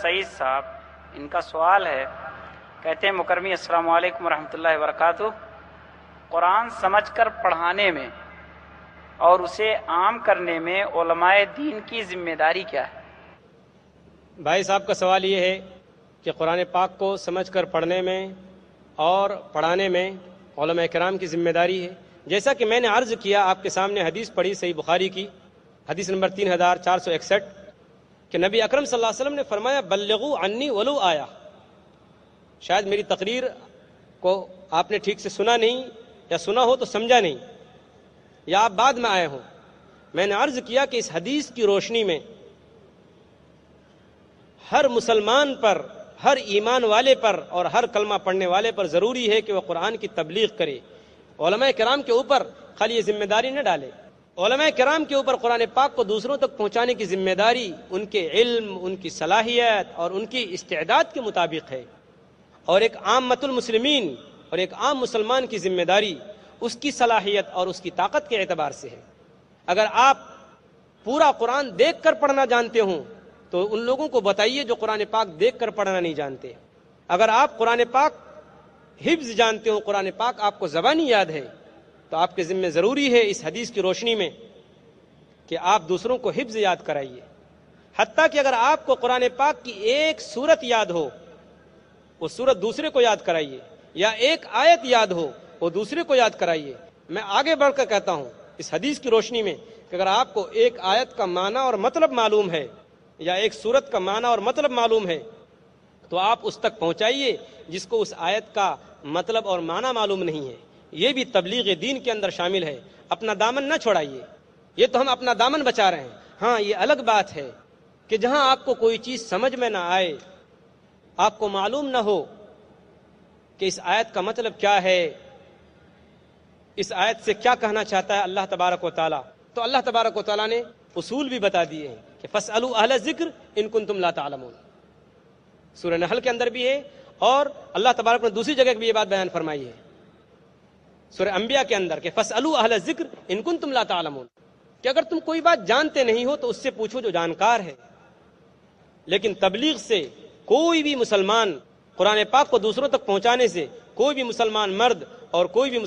سعید صاحب، ان کا سوال ہے، کہتے ہیں مکرمی السلام علیکم ورحمۃ اللہ وبرکاتہ، قرآن سمجھ کر پڑھانے میں اور اسے عام کرنے میں علماء دین کی ذمہ داری کیا ہے؟ بھائی صاحب کا سوال یہ ہے کہ قرآن پاک کو سمجھ کر پڑھنے میں اور پڑھانے میں علماء کرام کی ذمہ داری ہے۔ جیسا کہ میں نے عرض کیا، آپ کے سامنے حدیث پڑھی صحیح بخاری کی حدیث نمبر 3461 کہ نبی اکرم صلی اللہ علیہ وسلم نے فرمایا بلغوا عنی ولو آیا۔ شاید میری تقریر کو آپ نے ٹھیک سے سنا نہیں، یا سنا ہو تو سمجھا نہیں، یا آپ بعد میں آئے ہوں۔ میں نے عرض کیا کہ اس حدیث کی روشنی میں ہر مسلمان پر، ہر ایمان والے پر اور ہر کلمہ پڑھنے والے پر ضروری ہے کہ وہ قرآن کی تبلیغ کرے۔ علماء کرام کے اوپر خالی یہ ذمہ داری نہ ڈالے، علماء کرام کے اوپر قرآن پاک کو دوسروں تک پہنچانے کی ذمہ داری ان کے علم، ان کی صلاحیت اور ان کی استعداد کے مطابق ہے، اور ایک عامۃ المسلمین اور ایک عام مسلمان کی ذمہ داری اس کی صلاحیت اور اس کی طاقت کے اعتبار سے ہے۔ اگر آپ پورا قرآن دیکھ کر پڑھنا جانتے ہوں تو ان لوگوں کو بتائیے جو قرآن پاک دیکھ کر پڑھنا نہیں جانتے۔ اگر آپ قرآن پاک حفظ جانتے ہو، قرآن پاک آپ کو زبانی یاد ہے، تو آپ کے ذمہ ضروری ہے اس حدیث کی روشنی میں کہ آپ دوسروں کو حفظ یاد کرائیے۔ حتیٰ کہ اگر آپ کو قرآن پاک کی ایک سورت یاد ہو، وہ سورت دوسرے کو یاد کرائیے، یا ایک آیت یاد ہو، وہ دوسرے کو یاد کرائیے۔ میں آگے بڑھ کر کہتا ہوں اس حدیث کی روشنی میں کہ اگر آپ کو ایک آیت کا معنی اور مطلب معلوم ہے، یا ایک سورت کا معنی اور مطلب معلوم ہے، تو آپ اس تک پہنچائیے جس کو اس آیت کا مطلب اور معنی معلوم نہیں ہے۔ یہ بھی تبلیغ دین کے اندر شامل ہے۔ اپنا دامن نہ چھوڑائیے۔ یہ تو ہم اپنا دامن بچا رہے ہیں۔ ہاں، یہ الگ بات ہے کہ جہاں آپ کو کوئی چیز سمجھ میں نہ آئے، آپ کو معلوم نہ ہو کہ اس آیت کا مطلب کیا ہے، اس آیت سے کیا کہنا چاہتا ہے اللہ تبارک و تعالیٰ، تو اللہ تبارک و تعالیٰ نے اصول بھی بتا دیے ہیں کہ فَاسْأَلُوا أَهْلَ الذِّكْرِ إِن كُنتُمْ لَا تَعْلَمُونَ۔ سورہ نحل کے اندر بھی ہے، اور اللہ تبارک نے دوسری جگہ بھی یہ بات بیان فرمائی ہے سورہ انبیاء کے اندر کہ فَاسْأَلُوا أَهْلَ الذِّكْرِ إِن كُنتُمْ لَا تَعْلَمُونَ، کہ اگر تم کوئی بات جانتے نہیں ہو تو اس سے پوچھو جو جانکار ہے۔ لیکن تبلیغ سے کوئی بھی مسلمان، قرآن پاک کو دوسروں تک پہنچانے سے کوئی بھی مسلمان مرد اور کوئی بھی